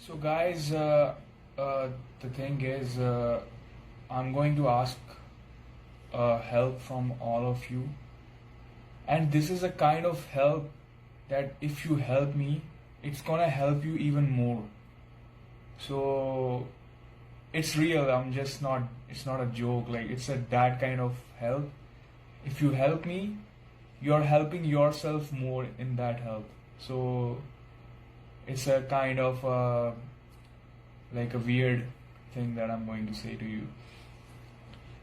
So, guys, the thing is, I'm going to ask help from all of you, and this is a kind of help that if you help me, it's gonna help you even more. So, it's real. I'm just not. It's not a joke. Like it's a that kind of help. If you help me, you're helping yourself more in that help. So it's a kind of like a weird thing that I'm going to say to you.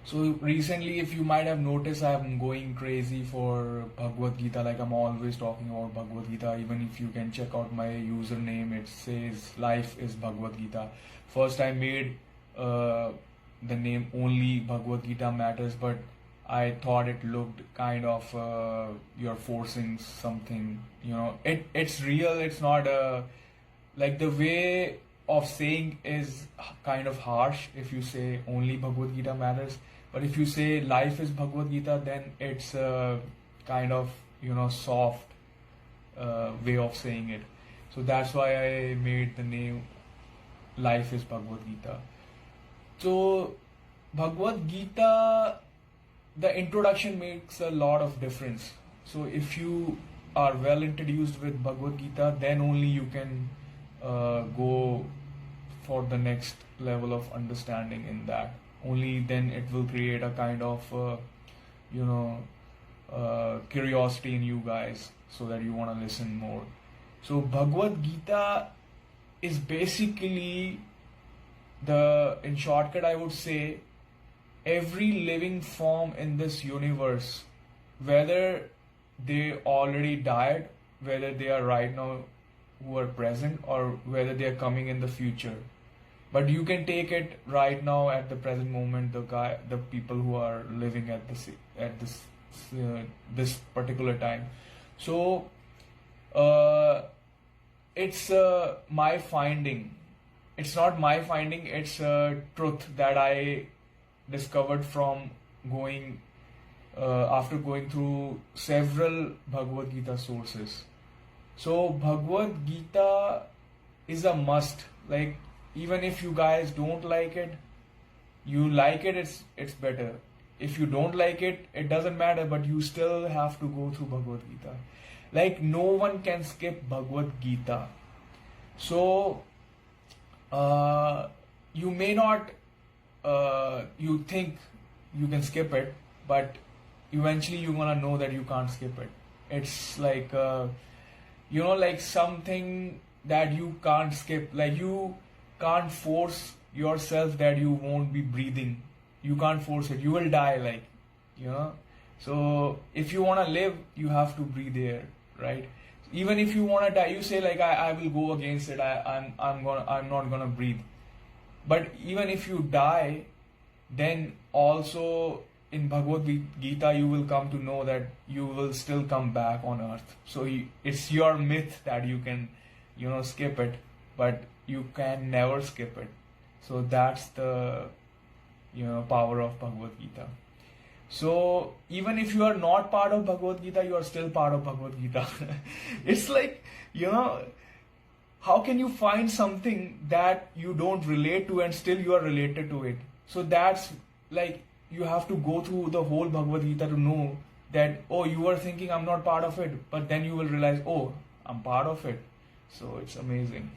So recently, if you might have noticed, I'm going crazy for Bhagavad Gita. Like I'm always talking about Bhagavad Gita. Even if you can check out my username, it says "Life is Bhagavad Gita." First, I made the name only Bhagavad Gita matters, but I thought it looked kind of you're forcing something. It's real. It's not like the way of saying is kind of harsh if you say only Bhagavad Gita matters. But if you say life is Bhagavad Gita, then it's kind of soft way of saying it. So that's why I made the name Life is Bhagavad Gita. So Bhagavad Gita, the introduction makes a lot of difference. So if you are well introduced with Bhagavad Gita, then only you can go for the next level of understanding in that. Only then it will create a kind of curiosity in you guys, so that you want to listen more. So Bhagavad Gita is basically in shortcut I would say, every living form in this universe, whether they already died, whether they are right now who are present, or whether they are coming in the future. But you can take it right now at the present moment, the people who are living at this particular time. So it's my finding. It's not my finding. It's a truth that I discovered from after going through several Bhagavad Gita sources. So Bhagavad Gita is a must. Like even if you guys don't like it, you like it, it's better. If you don't like it, it doesn't matter, but you still have to go through Bhagavad Gita. Like no one can skip Bhagavad Gita. So you may not you think you can skip it, but eventually you're gonna know that you can't skip it. It's like like something that you can't skip. Like you can't force yourself that you won't be breathing. You can't force it. You will die. So if you wanna live, you have to breathe air, right? Even if you wanna die, you say like I will go against it. I'm not gonna breathe. But even if you die, then also in Bhagavad Gita you will come to know that you will still come back on earth. So it's your myth that you can skip it, but you can never skip it. So that's the power of Bhagavad Gita. So even if you are not part of Bhagavad Gita, you are still part of Bhagavad Gita. It's like how can you find something that you don't relate to and still you are related to it? So that's like you have to go through the whole Bhagavad Gita to know that, oh, you were thinking I'm not part of it, but then you will realize, oh, I'm part of it. So it's amazing.